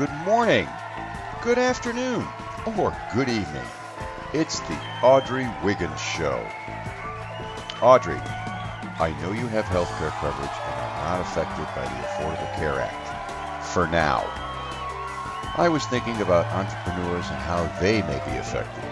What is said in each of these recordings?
good morning, good afternoon, or good evening. It's the Audrey Wiggins Show. Audrey, I know you have health care coverage and are not affected by the Affordable Care Act. For now. I was thinking about entrepreneurs and how they may be affected.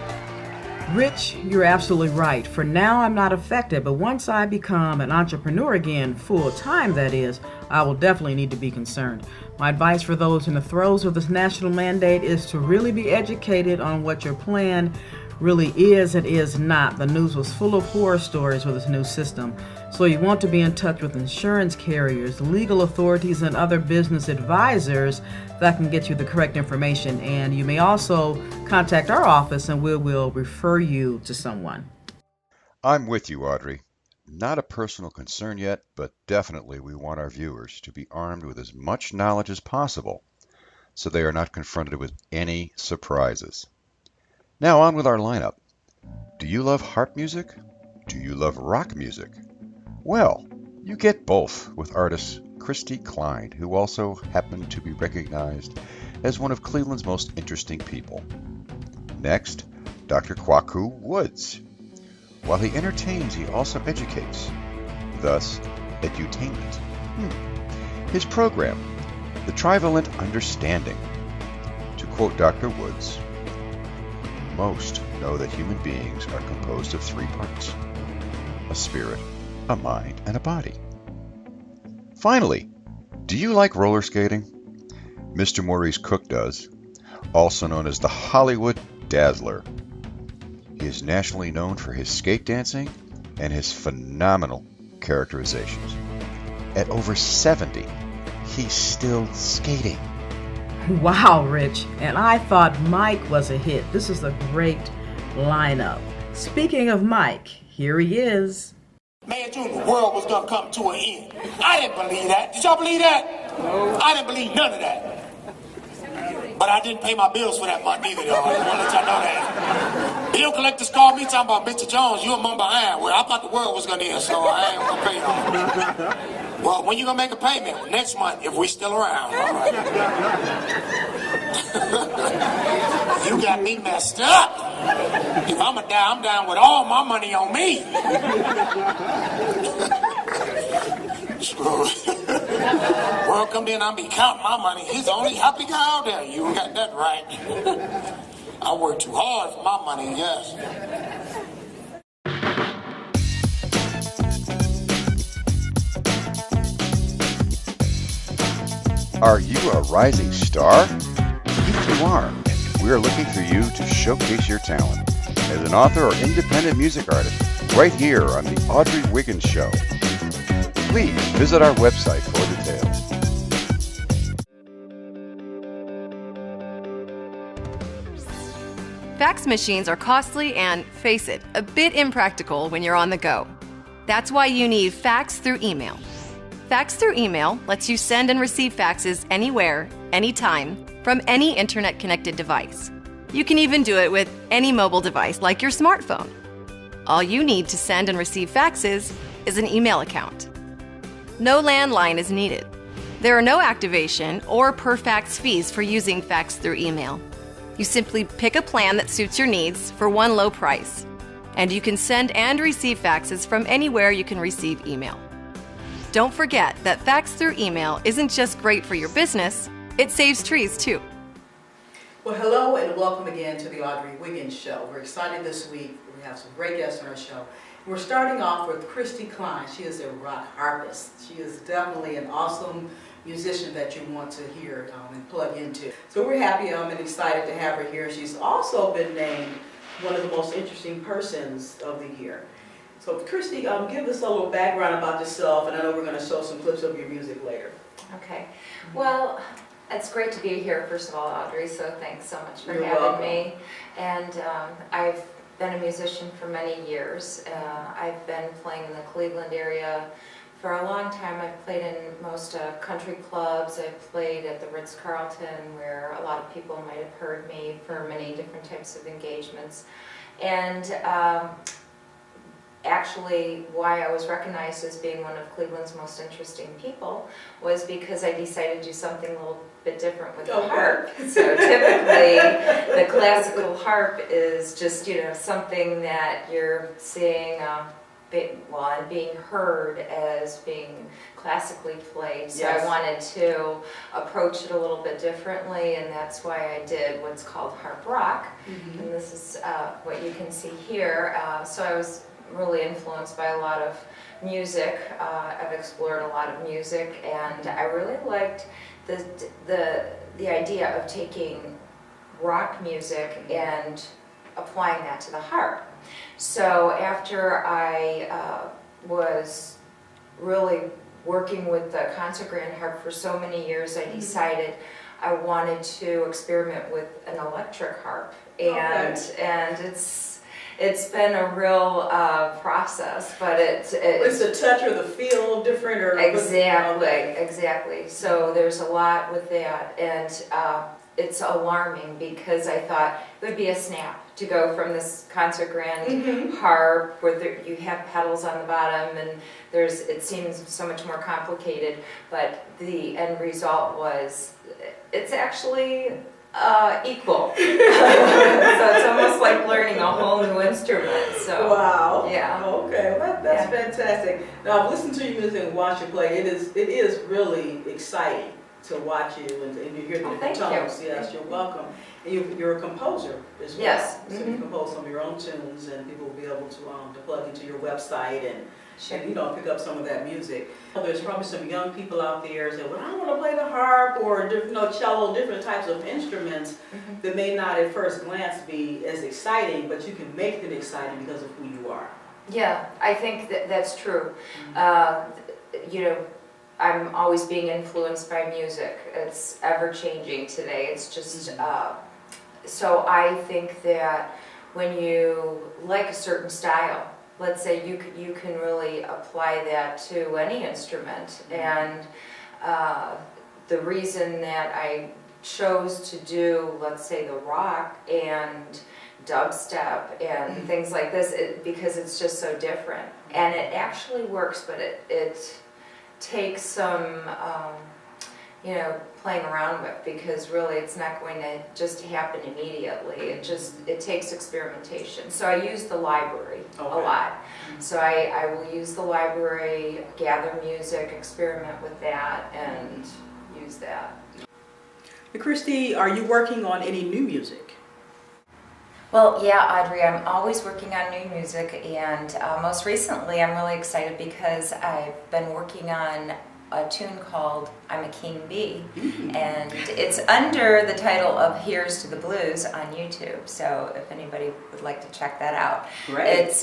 Rich, you're absolutely right. For now, I'm not affected, but once I become an entrepreneur again, full time that is, I will definitely need to be concerned. My advice for those in the throes of this national mandate is to really be educated on what your plan really is and is not. The news was full of horror stories with this new system. So you want to be in touch with insurance carriers, legal authorities, and other business advisors that can get you the correct information. And you may also contact our office and we will refer you to someone. I'm with you, Audrey. Not a personal concern yet, but definitely we want our viewers to be armed with as much knowledge as possible so they are not confronted with any surprises. Now on with our lineup. Do you love harp music? Do you love rock music? Well, you get both with artist Kristy Kline, who also happened to be recognized as one of Cleveland's most interesting people. Next, Dr. Kwaku Woods. While he entertains, he also educates, thus, edutainment. His program, the Trivalent Understanding. To quote Dr. Woods, most know that human beings are composed of three parts: a spirit, a mind, and a body. Finally, do you like roller skating? Mr. Maurice Cooke does, also known as the Hollywood Dazzler. He is nationally known for his skate dancing and his phenomenal characterizations. At over 70, he's still skating. Wow, Rich. And I thought Mike was a hit. This is a great lineup. Speaking of Mike, here he is. Man, Junior, the world was going to come to an end. I didn't believe that. Did y'all believe that? No. I didn't believe none of that. But I didn't pay my bills for that month either, though. I just want to let y'all know that. Bill collectors called me talking about, Mr. Jones, you a month behind. Well, I thought the world was going to end, so I ain't going to pay you. Well, when you going to make a payment? Next month, if we still around. All right. You got me messed up. If I'm a die, I'm down with all my money on me. World come in, I'll be counting my money. He's the only happy guy out there. You got that right. I work too hard for my money, yes. Are you a rising star? If you are, we are looking for you to showcase your talent as an author or independent music artist right here on the Audrey Wiggins Show. Please visit our website for details. Fax machines are costly and, face it, a bit impractical when you're on the go. That's why you need fax through email. Fax through email lets you send and receive faxes anywhere, anytime, from any internet-connected device. You can even do it with any mobile device like your smartphone. All you need to send and receive faxes is an email account. No landline is needed. There are no activation or per fax fees for using fax through email. You simply pick a plan that suits your needs for one low price, and you can send and receive faxes from anywhere you can receive email. Don't forget that fax through email isn't just great for your business, it saves trees too. Well, hello and welcome again to the Audrey Wiggins Show. We're excited this week. We have some great guests on our show. We're starting off with Kristy Kline. She is a rock harpist. She is definitely an awesome musician that you want to hear and plug into. So we're happy and excited to have her here. She's also been named one of the most interesting persons of the year. So Kristy, give us a little background about yourself, and I know we're going to show some clips of your music later. Okay. Well, it's great to be here, first of all, Audrey, so thanks so much for You're having welcome. me. And I've been a musician for many years. I've been playing in the Cleveland area for a long time. I've played in most country clubs. I've played at the Ritz-Carlton, where a lot of people might have heard me for many different types of engagements. And actually why I was recognized as being one of Cleveland's most interesting people was because I decided to do something a little bit different with the harp. So typically the classical harp is just, something that you're seeing and being heard as being classically played. So Yes. I wanted to approach it a little bit differently, and that's why I did what's called harp rock. And this is what you can see here. So I was really influenced by a lot of music. I've explored a lot of music, and I really liked the idea of taking rock music and applying that to the harp. So after I was really working with the concert grand harp for so many years, I decided I wanted to experiment with an electric harp, and it's been a real process, but it's the touch or the feel different, or exactly. So there's a lot with that, and it's alarming because I thought it would be a snap to go from this concert grand harp where you have pedals on the bottom, and it seems so much more complicated, but the end result was it's actually equal. So it's almost like learning a whole new instrument. So wow. Yeah. Okay. Well, that's fantastic. Now, I've listened to your music and watched you play. It is really exciting to watch you and you hear the different tones. Yes, you're welcome. And you're a composer as well. Yes. So you compose some of your own tunes, and people will be able to plug into your website and pick up some of that music. There's probably some young people out there say, well, I want to play the harp or cello, different types of instruments that may not at first glance be as exciting, but you can make them exciting because of who you are. Yeah, I think that's true. I'm always being influenced by music. It's ever changing today. It's just, so I think that when you like a certain style, let's say you can really apply that to any instrument. And the reason that I chose to do, let's say, the rock and dubstep and things like this, because it's just so different. And it actually works, but it takes some playing around with, because really it's not going to just happen immediately. It takes experimentation. So I use the library a lot. So I will use the library, gather music, experiment with that, and use that. Kristy, are you working on any new music? Well, yeah, Audrey, I'm always working on new music, and most recently I'm really excited because I've been working on a tune called I'm a King Bee, and it's under the title of Here's to the Blues on YouTube, so if anybody would like to check that out. Great. It's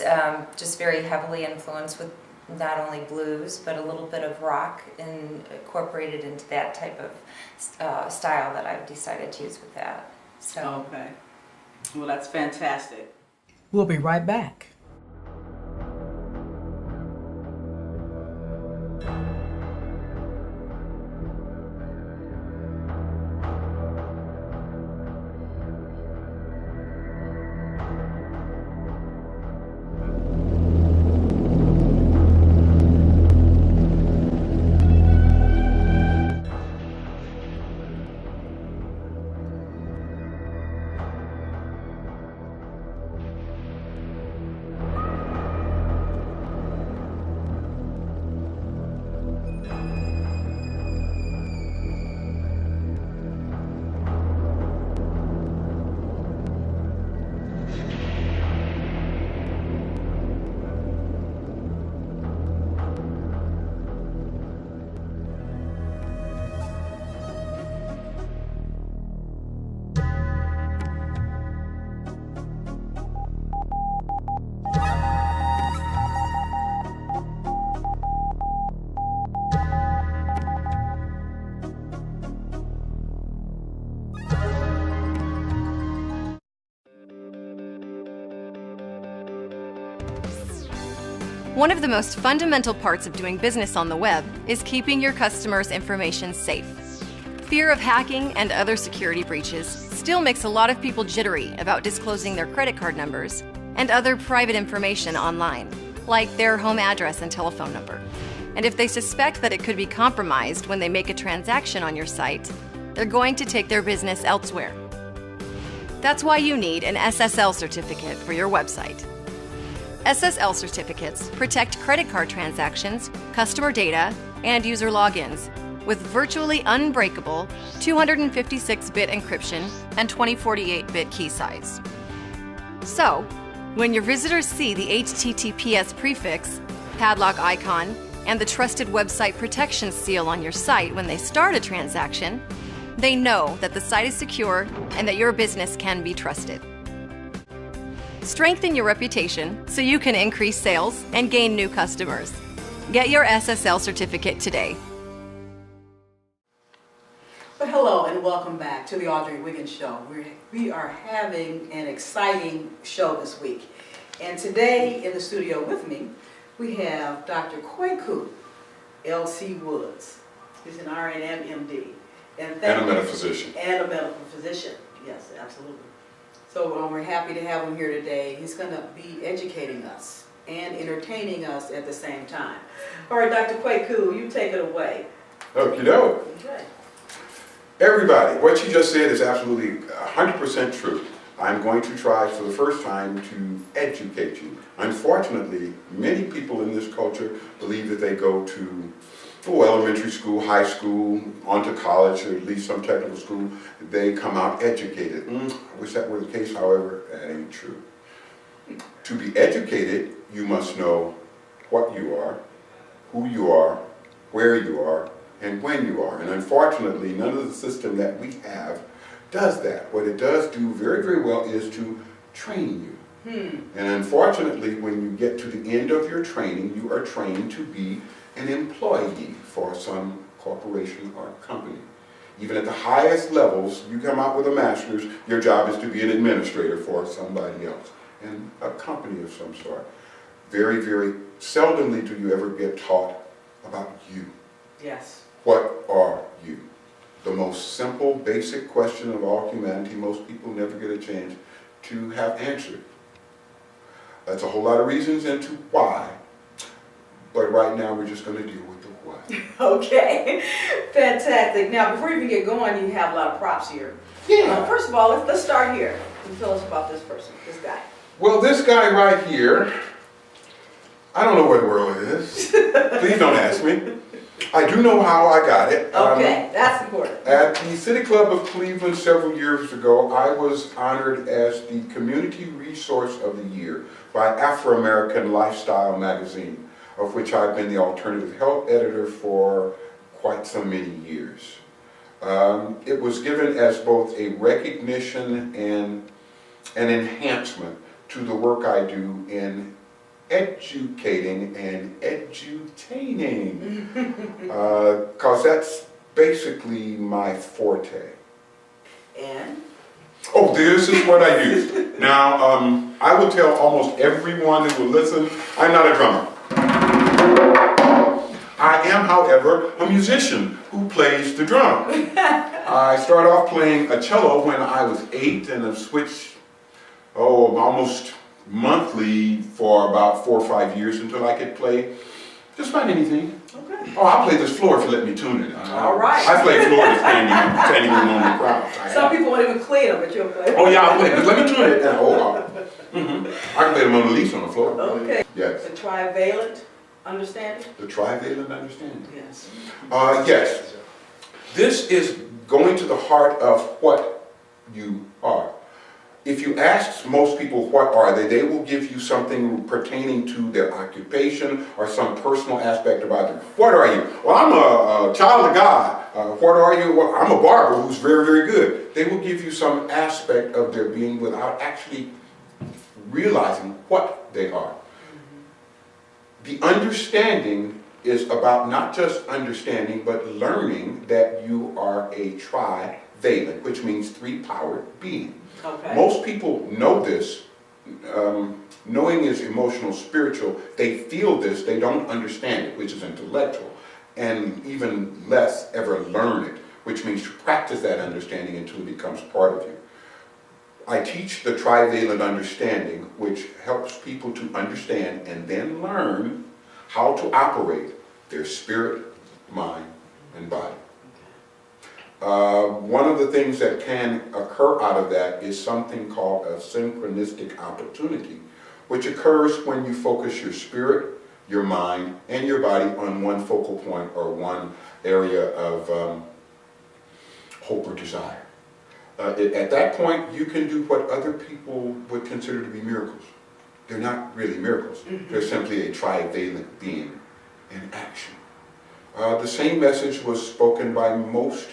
just very heavily influenced with not only blues, but a little bit of rock incorporated into that type of style that I've decided to use with that. So. Okay. Well, that's fantastic. We'll be right back. One of the most fundamental parts of doing business on the web is keeping your customers' information safe. Fear of hacking and other security breaches still makes a lot of people jittery about disclosing their credit card numbers and other private information online. like their home address and telephone number. And if they suspect that it could be compromised when they make a transaction on your site, they're going to take their business elsewhere. That's why you need an SSL certificate for your website. SSL certificates protect credit card transactions, customer data, and user logins with virtually unbreakable 256-bit encryption and 2048-bit key size. So, when your visitors see the HTTPS prefix, padlock icon, and the Trusted Website Protection seal on your site when they start a transaction, they know that the site is secure and that your business can be trusted. Strengthen your reputation so you can increase sales and gain new customers. Get your SSL certificate today. Well, hello and welcome back to the Audrey Wiggins Show. We are having an exciting show this week. And today in the studio with me, we have Dr. Kwaku, L.C. Woods. He's an RN MD. And a metaphysician. And a medical physician. Yes, absolutely. So we're happy to have him here today. He's going to be educating us and entertaining us at the same time. All right, Dr. Kwaku, you take it away. Okie doke. Okay. Everybody, what you just said is absolutely 100% true. I'm going to try for the first time to educate you. Unfortunately, many people in this culture believe that they go to elementary school, high school, on to college, or at least some technical school. They come out educated. I wish that were the case, however, that ain't true. To be educated, you must know what you are, who you are, where you are, and when you are. And unfortunately, none of the system that we have does that. What it does do very, very well is to train you. And unfortunately, when you get to the end of your training, you are trained to be an employee for some corporation or company. Even at the highest levels, you come out with a master's, your job is to be an administrator for somebody else and a company of some sort. Very, very seldomly do you ever get taught about you. Yes. What are you? The most simple, basic question of all humanity, most people never get a chance to have answered. That's a whole lot of reasons into why, but right now we're just going to deal with the what. Okay, fantastic. Now, before you even get going, you have a lot of props here. Yeah. First of all, let's start here. Can you tell us about this person, this guy? Well, this guy right here, I don't know what world it is. Please don't ask me. I do know how I got it. Okay, that's important. At the City Club of Cleveland several years ago, I was honored as the Community Resource of the Year by Afro-American Lifestyle magazine, of which I've been the alternative health editor for quite so many years. It was given as both a recognition and an enhancement to the work I do in educating and edutaining, because that's basically my forte. And? Oh, this is what I use. Now, I will tell almost everyone who will listen, I'm not a drummer. I am, however, a musician who plays the drum. I started off playing a cello when I was 8 and have switched, almost monthly for about 4 or 5 years until I could play just about anything. Okay. Oh, I'll play this floor if you let me tune it. All right. I play floor to standing room on the crowd. Some people won't even clean them, but you'll play. Oh yeah, I'll play it. Let me tune it. I can play the Mona Lisa on the floor. Okay. Yes. The trivalent understanding? The trivalent understanding. Yes. Yes. This is going to the heart of what you are. If you ask most people what are they, they will give you something pertaining to their occupation or some personal aspect about them. What are you? Well, I'm a child of God. What are you? Well, I'm a barber who's very, very good. They will give you some aspect of their being without actually realizing what they are. The understanding is about not just understanding, but learning that you are a trivalent, which means three-powered being. Okay. Most people know this. Knowing is emotional, spiritual. They feel this, they don't understand it, which is intellectual, and even less ever learn it, which means to practice that understanding until it becomes part of you. I teach the Trivalent understanding, which helps people to understand and then learn how to operate their spirit, mind, and body. One of the things that can occur out of that is something called a synchronistic opportunity, which occurs when you focus your spirit, your mind, and your body on one focal point or one area of hope or desire. At that point, you can do what other people would consider to be miracles. They're not really miracles. They're simply a trivalent being in action. The same message was spoken by most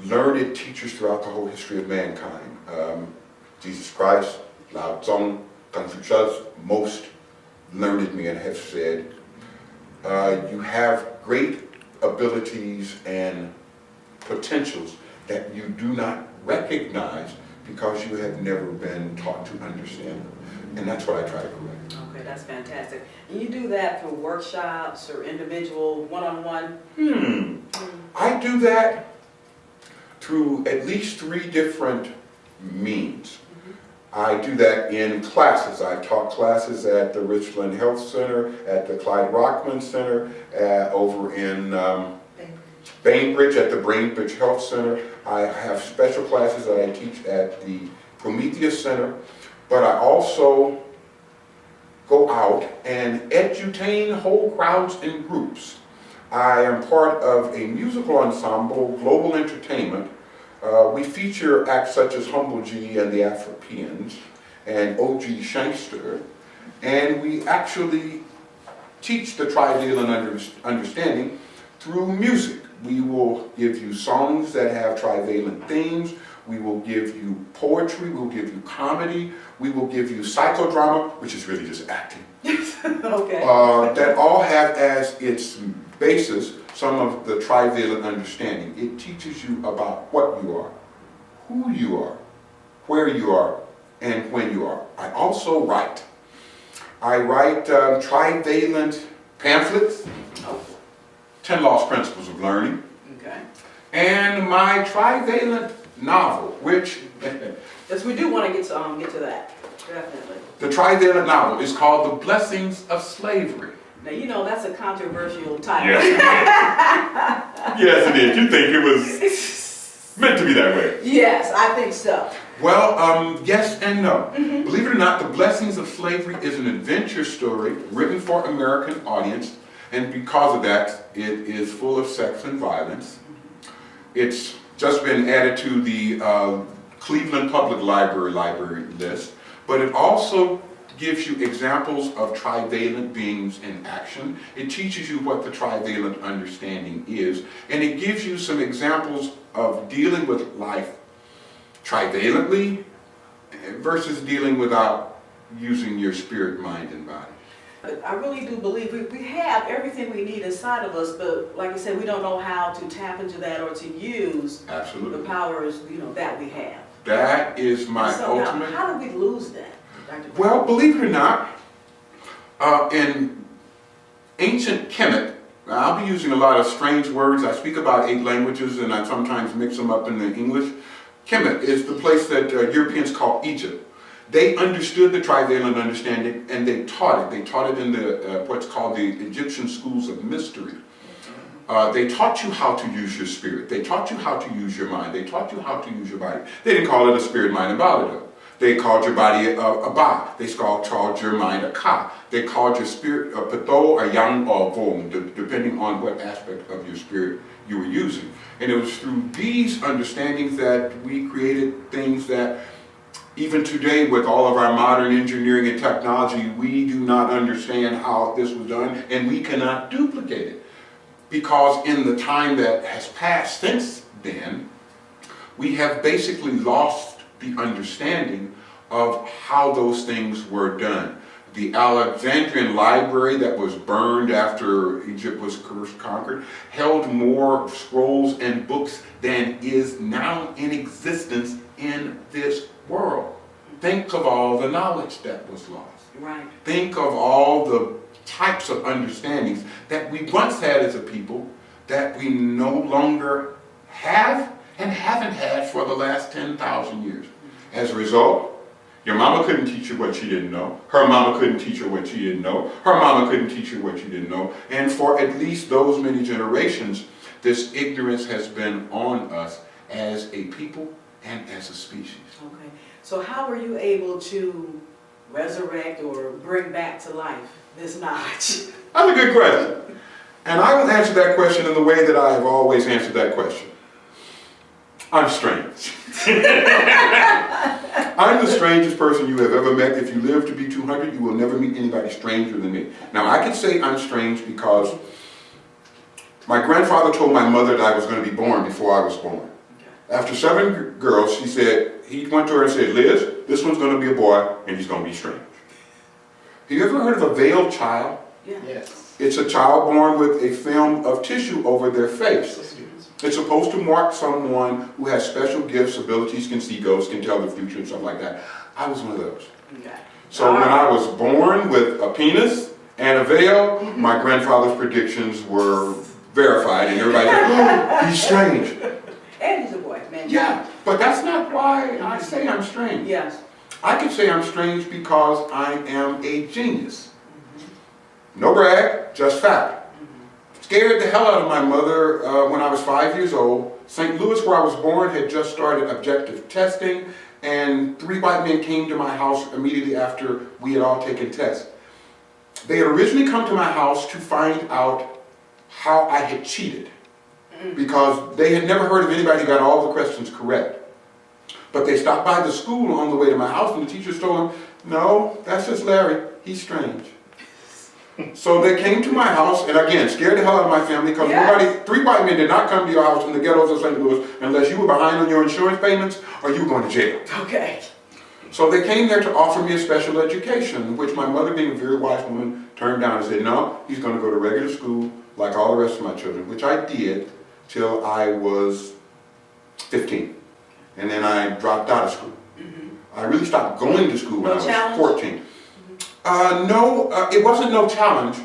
learned teachers throughout the whole history of mankind. Jesus Christ, Lao Tzu, Confucius, most learned men have said, you have great abilities and potentials that you do not recognize because you have never been taught to understand them. And that's what I try to correct. Okay, that's fantastic. And you do that through workshops or individual, one-on-one? I do that through at least 3 different means. I do that in classes. I taught classes at the Richland Health Center, at the Clyde Rockman Center, over in Bainbridge at the Bainbridge Health Center. I have special classes that I teach at the Prometheus Center, but I also go out and edutain whole crowds and groups. I am part of a musical ensemble, Global Entertainment. We feature acts such as Humble G and the Afropeans and O.G. Shankster, and we actually teach the Trivalent understanding through music. We will give you songs that have trivalent themes. We will give you poetry. We'll give you comedy. We will give you psychodrama, which is really just acting. Okay. That all have as its basis some of the trivalent understanding. It teaches you about what you are, who you are, where you are, and when you are. I also write. I write trivalent pamphlets. 10 Lost Principles of Learning. Okay. And my trivalent novel, which... Yes, we do want to get to that. Definitely. The trivalent novel is called The Blessings of Slavery. Now, you know, that's a controversial title. Yes, yes it is. You think it was meant to be that way? Yes, I think so. Well, yes and no. Believe it or not, The Blessings of Slavery is an adventure story written for American audience. And because of that, it is full of sex and violence. It's just been added to the Cleveland Public Library list, but it also gives you examples of trivalent beings in action. It teaches you what the trivalent understanding is, and it gives you some examples of dealing with life trivalently versus dealing without using your spirit, mind, and body. I really do believe we have everything we need inside of us, but like I said, we don't know how to tap into that or to use the powers, that we have. That is my ultimate. Now, how do we lose that, Dr. Well, believe it or not, in ancient Kemet, I'll be using a lot of strange words. I speak about 8 languages, and I sometimes mix them up in the English. Kemet is the place that Europeans call Egypt. They understood the trivalent understanding, and they taught it. They taught it in the what's called the Egyptian schools of mystery. They taught you how to use your spirit. They taught you how to use your mind. They taught you how to use your body. They didn't call it a spirit, mind, and body, though. They called your body a ba. They called your mind a ka. They called your spirit a pato, a yang, or vom, depending on what aspect of your spirit you were using. And it was through these understandings that we created things that even today, with all of our modern engineering and technology, we do not understand how this was done, and we cannot duplicate it. Because in the time that has passed since then, we have basically lost the understanding of how those things were done. The Alexandrian library that was burned after Egypt was conquered held more scrolls and books than is now in existence in this world. Think of all the knowledge that was lost. Right. Think of all the types of understandings that we once had as a people that we no longer have and haven't had for the last 10,000 years. As a result, your mama couldn't teach you what she didn't know. Her mama couldn't teach her what she didn't know. Her mama couldn't teach her what she didn't know. And for at least those many generations, this ignorance has been on us as a people and as a species. Okay. So how were you able to resurrect or bring back to life this knowledge? That's a good question. And I will answer that question in the way that I have always answered that question. I'm strange. I'm the strangest person you have ever met. If you live to be 200, you will never meet anybody stranger than me. Now, I can say I'm strange because my grandfather told my mother that I was going to be born before I was born. After 7 girls, he went to her and said, Liz, this one's going to be a boy, and he's going to be strange. Have you ever heard of a veiled child? Yeah. Yes. It's a child born with a film of tissue over their face. It's supposed to mark someone who has special gifts, abilities, can see ghosts, can tell the future, and stuff like that. I was one of those. Okay. So when I was born with a penis and a veil, my grandfather's predictions were verified, and everybody said, oh, he's strange. And he's a boy, man. Yeah, but that's not why I say I'm strange. Yes. I can say I'm strange because I am a genius. No brag, just fact. Scared the hell out of my mother when I was 5 years old. St. Louis, where I was born, had just started objective testing, and 3 white men came to my house immediately after we had all taken tests. They had originally come to my house to find out how I had cheated, because they had never heard of anybody who got all the questions correct. But they stopped by the school on the way to my house, and the teachers told them, no, that's just Larry, he's strange. So they came to my house, and again, scared the hell out of my family, because nobody, 3 white men did not come to your house in the ghettos of St. Louis unless you were behind on your insurance payments or you were going to jail. Okay. So they came there to offer me a special education, which my mother, being a very wise woman, turned down and said, no, he's going to go to regular school like all the rest of my children, which I did till I was 15. And then I dropped out of school. I really stopped going to school when I was 14. No, it wasn't no challenge.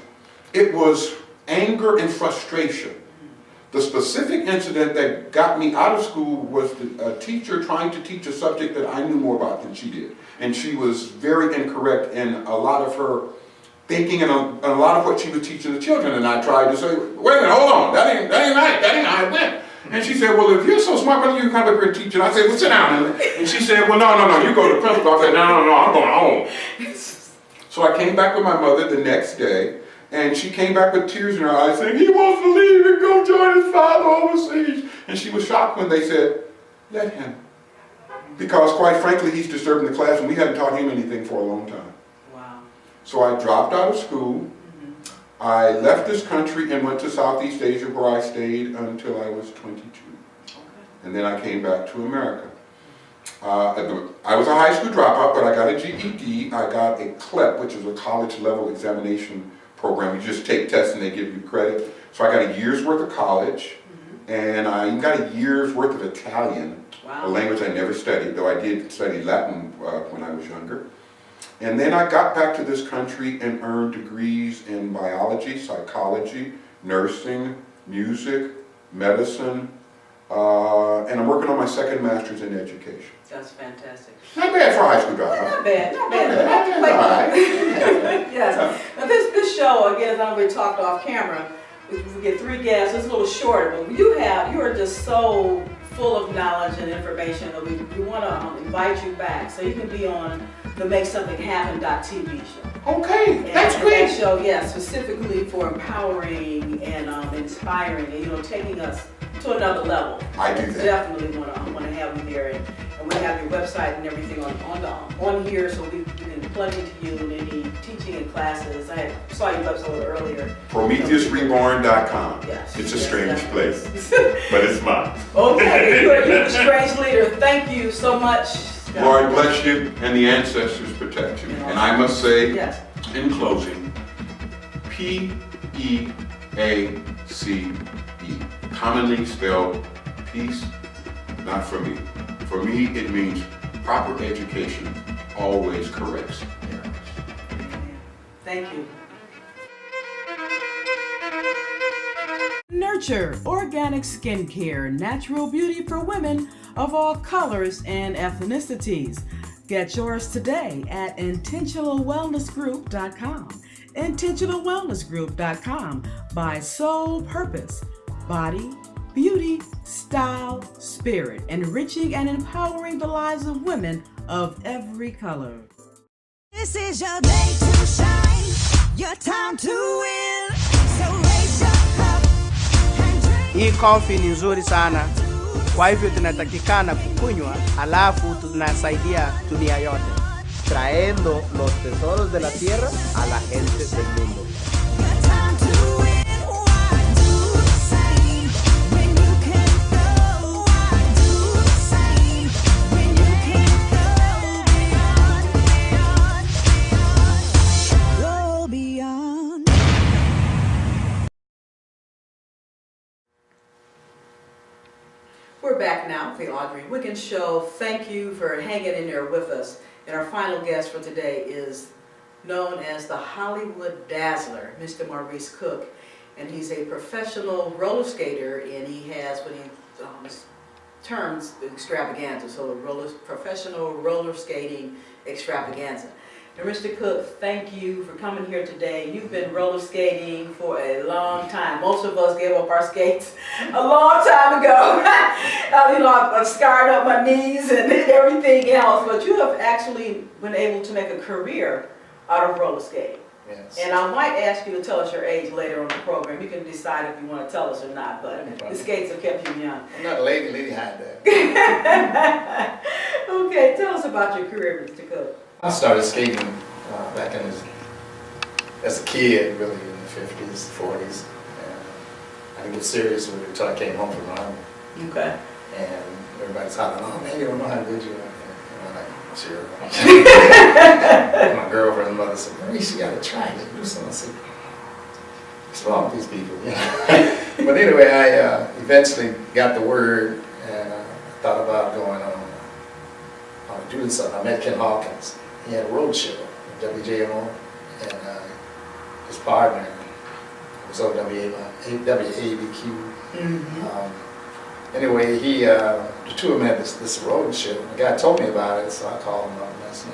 It was anger and frustration. The specific incident that got me out of school was a teacher trying to teach a subject that I knew more about than she did. And she was very incorrect in a lot of her thinking and a lot of what she was teaching the children. And I tried to say, wait a minute, hold on, that ain't right, that ain't how it went. And she said, well, if you're so smart, why don't you come up here and teach it? I said, well, sit down. And she said, well, no, you go to the principal. I said, no, I'm going home. So I came back with my mother the next day, and she came back with tears in her eyes saying, he wants to leave and go join his father overseas. And she was shocked when they said, let him. Because quite frankly, he's disturbing the class, and we hadn't taught him anything for a long time. Wow. So I dropped out of school. I left this country and went to Southeast Asia, where I stayed until I was 22. Okay. And then I came back to America. I was a high school dropout, but I got a GED. I got a CLEP, which is a college level examination program. You just take tests and they give you credit. So I got a year's worth of college, and I even got a year's worth of Italian, a language I never studied, though I did study Latin when I was younger. And then I got back to this country and earned degrees in biology, psychology, nursing, music, medicine, and I'm working on my second master's in education. That's fantastic. Not bad for a high school dropout. Not bad. Yes. Now this show, again, as we talked off camera, we get 3 guests. It's a little shorter, but you are just so full of knowledge and information that we want to invite you back so you can be on the Make Something Happen.tv show. Okay, that's great. That show, specifically for empowering and inspiring and taking us to another level. I do that. Definitely want to have you there, and we have your website and everything on here, so we can plug into you in any teaching and classes. I saw your website a little earlier. PrometheusReborn.com. Yes. It's a strange place, but it's mine. Okay, you're a strange leader. Thank you so much. Lord bless you, and the ancestors protect you. And I must say, in closing, P-E-A-C-E, commonly spelled peace, not for me. For me, it means proper education always corrects errors. Thank you. Nurture organic skincare, natural beauty for women of all colors and ethnicities. Get yours today at intentionalwellnessgroup.com. Intentionalwellnessgroup.com by Soul Purpose. Body, beauty, style, spirit, enriching and empowering the lives of women of every color. This is your day to shine, your time to win. So raise your cup and drink. Hii coffee ni nzuri sana, kwa hivyo tunatakikana kukunywa, alafu tunasaidia dunia yote, trayendo los tesoros de la tierra a la gente del mundo. Your time to win. Why do the same when you can go? Why do the same when you can go beyond, beyond, beyond? Go beyond. We're back now with the Audrey Wiggins Show. Thank you for hanging in there with us. And our final guest for today is known as the Hollywood Dazzler, Mr. Maurice Cooke. And he's a professional roller skater, and he has what he terms extravaganza, so a professional roller skating extravaganza. And Mr. Cooke, thank you for coming here today. You've been roller skating for a long time. Most of us gave up our skates a long time ago. I've scarred up my knees and everything else, but you have actually been able to make a career out of roller skating. Yes. And I might ask you to tell us your age later on the program. You can decide if you want to tell us or not, but the skates have kept you young. I'm not a lady hide that. Okay, tell us about your career, Mr. Cooke. I started skating back as a kid, really in the 50s, 40s. And I didn't get serious with it until I came home from the Army. Okay. And everybody's hollering, oh man, you don't know how good you are. And I'm like, sure. My girlfriend's mother said, Maurice, you gotta try it. Do something. I said, what's wrong with these people? You know? But anyway, I eventually got the word, and I thought about going on doing something. I met Ken Hawkins. He had a road show at WJMO, and his partner was on WABQ. Anyway, the two of them had this road show. The guy told me about it, so I called him up and I said,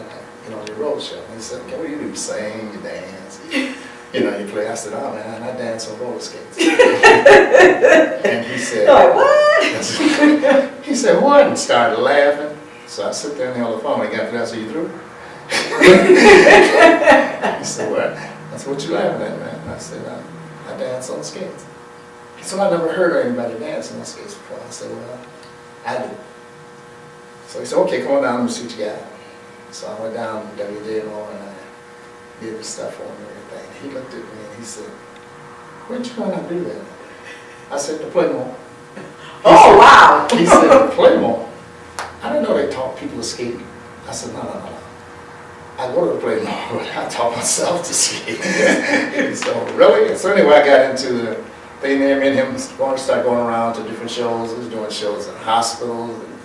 your road show. And he said, okay, what do? You sing, you dance, you play. I said, oh man, I dance on roller skates. And he said, like, what? He said, what? And started laughing. So I sit there and held the phone. He got through. I said, you through? He said, what? I said, what you laughing at, man? I said, I dance on skates. He said, I never heard of anybody dancing on skates before. I said, well, I do. So he said, okay, come on down and see what you got. So I went down to WJMO and I did the stuff for him and everything. He looked at me and he said, where'd you learn how to do that? I said, to Playmore. Oh, wow. He said, Playmore? I didn't know they taught people to skate. I said, no. I go to the Playmore, but I taught myself to skate. So really? So anyway, I got into the thing there. Me and him started going around to different shows. I was doing shows in hospitals, and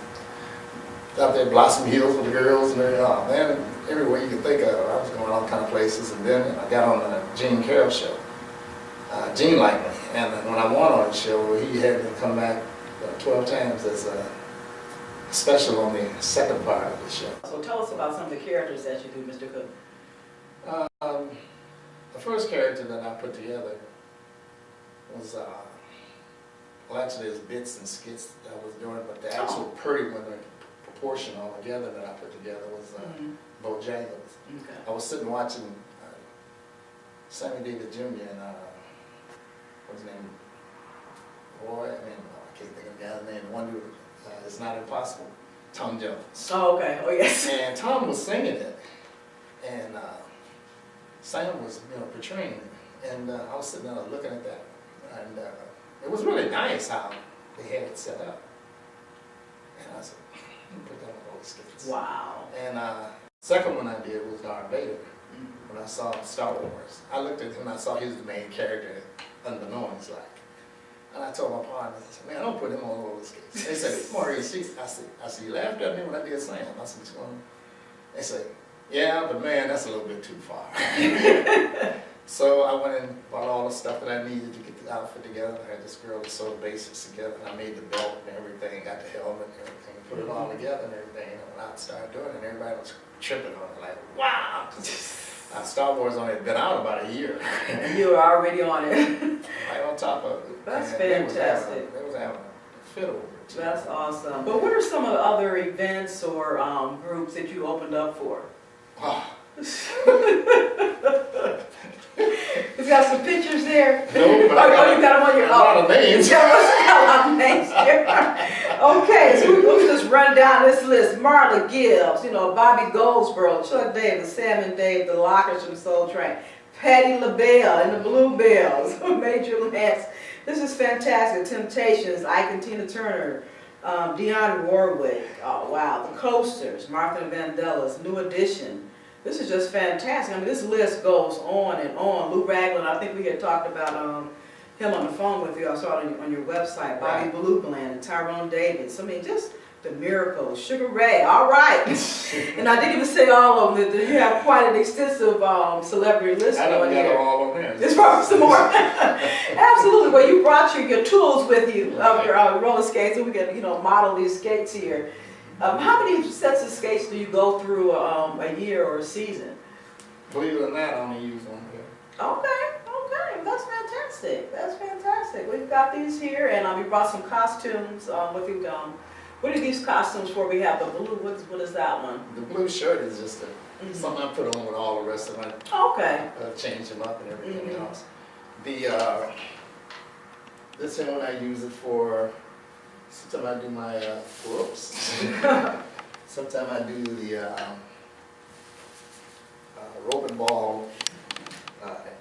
out there Blossom Hills with the girls, and everywhere you could think of. I was going all kind of places, and then I got on the Gene Carroll show. Gene liked me, and when I won on the show, he had me come back 12 times as a special on the second part of the show. So tell us about some of the characters that you do, Mr. Cooke. The first character that I put together was, well actually there's bits and skits that I was doing, but the actual pretty one, the proportion altogether that I put together was Bojangles. Okay. I was sitting watching Sammy Davis Jr. and what's his name? Roy, I can't think of the guy's name. The one who It's Not Impossible, Tom Jones. Oh, okay. Oh, yes. And Tom was singing it, and Sam was, portraying it. And I was sitting there looking at that, and it was really nice how they had it set up. And I said, put that on all the skates. Wow. And second one I did was Darth Vader. When I saw Star Wars, I looked at him and I saw he was the main character, unbeknownst like. And I told my partner, I said, man, don't put him on roller skates. They said, Maurice, I said, you laughed at me when I did Sam. I said, what's going on? They said, yeah, but man, that's a little bit too far. So I went and bought all the stuff that I needed to get outfit together. I had this girl that sewed basics together, and I made the belt and everything, got the helmet and everything, put it all together and everything. And when I started doing it, and everybody was tripping on it, like, wow! Star Wars only had been out about a year. And you were already on it. Right on top of it. That's And fantastic. They was having a fit over it. too. That's awesome. But what are some of the other events or groups that you opened up for? Oh, You got some pictures there? no, but I got, you got them on your a lot of names. Yeah, a lot of names here. Okay, so we'll just run down this list. Marla Gibbs, Bobby Goldsboro, Chuck Davis, Sam and Dave, the Lockers from Soul Train, Patti LaBelle and the Bluebells, Major Lance. This is fantastic. Temptations, Ike and Tina Turner, Dionne Warwick, oh wow, the Coasters, Martha Vandellas, New Edition. This is just fantastic. I mean, this list goes on and on. Lou Ragland, I think we had talked about him on the phone with you. I saw it on your website. Bobby Blue Bland and Tyrone Davis. I mean, just the Miracles. Sugar Ray, all right. And I didn't even say all of them. You have quite an extensive celebrity list I on don't here. got all of them. There's probably some more. Absolutely. Well, you brought your tools with you, your roller skates, so we can model these skates here. How many sets of skates do you go through a year or a season? Believe it or not, I only use one here. Okay, that's fantastic. That's fantastic. We've got these here, and we brought some costumes with you. What are these costumes for? We have the blue. What is that one? The blue shirt is just something I put on with all the rest of them. Okay. Change them up and everything else. This one I use it for. Sometimes I do my whoops. Sometimes I do the rope and ball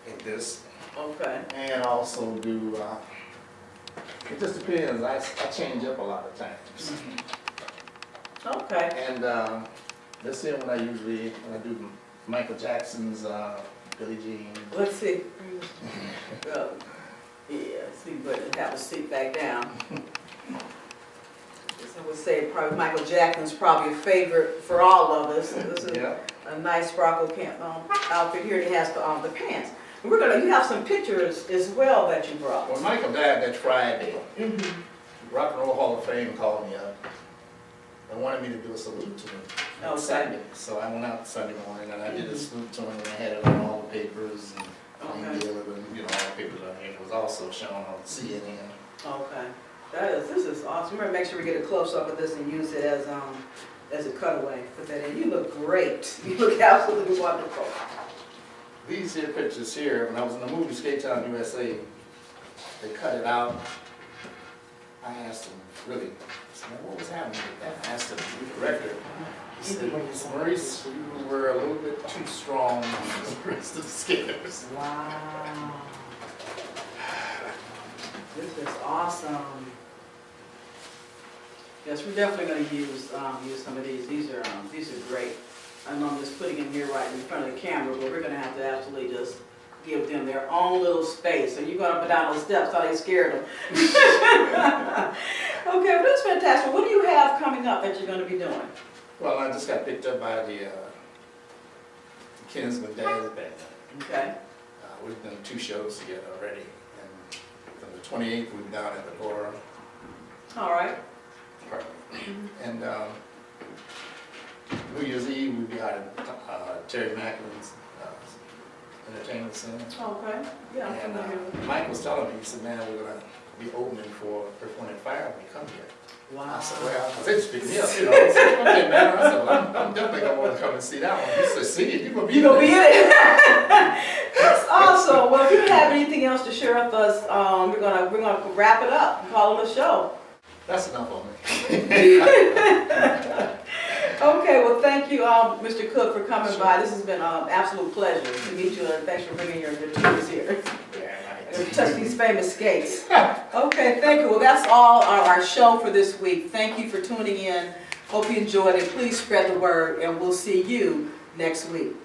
in this. Okay. And also do. It just depends. I change up a lot of times. Okay. And this is when I do Michael Jackson's Billie Jean. Let's see. Yeah, see, but have a seat back down. I would say probably Michael Jackson's probably a favorite for all of us. This is a nice sparkle outfit here. It has the pants. And you have some pictures as well that you brought. When Michael died that Friday, Rock and Roll Hall of Fame called me up and wanted me to do a salute to him on Sunday. So I went out Sunday morning and I did a salute to him, and I had it on all the papers and all the papers on here. It was also shown on CNN. Okay. This is awesome. We're gonna make sure we get a close up of this and use it as a cutaway. Put that in. You look great. You look absolutely wonderful. These here pictures here, when I was in the movie Skate Town USA, they cut it out. I asked them, really, I said, what was happening with that? I asked the director. He said, Maurice, you were a little bit too strong for the rest of the skaters. Wow. This is awesome. Yes, we're definitely going to use some of these. These are great. I know I'm just putting them here right in front of the camera, but we're going to have to absolutely just give them their own little space. So you're going up and down those steps, how they scared them. Okay, well, that's fantastic. What do you have coming up that you're going to be doing? Well, I just got picked up by the Kinsman Jazz Band. Okay. We've done 2 shows together already. And from the 28th, we'll be down at the Bora. All right. And New Year's Eve, we'll be out at Terry Macklin's Entertainment Center. Okay. Yeah, I'm familiar with And Mike was telling me, he said, man, we're going to be opening for Earth, Wind & Fire when you come here. Wow. I said, well, I said, speak me up, I said, okay, man. I said, well, I'm definitely going to want to come and see that one. He said, see it, you're going to be You're there. going to be in it. That's awesome. Well, if you have anything else to share with us, we're gonna wrap it up and call it a show. That's enough on me. Okay, well, thank you, Mr. Cooke, for coming by. This has been an absolute pleasure to meet you, and thanks for bringing your tools here. And touch these famous skates. Okay, thank you. Well, that's all our show for this week. Thank you for tuning in. Hope you enjoyed it. Please spread the word, and we'll see you next week.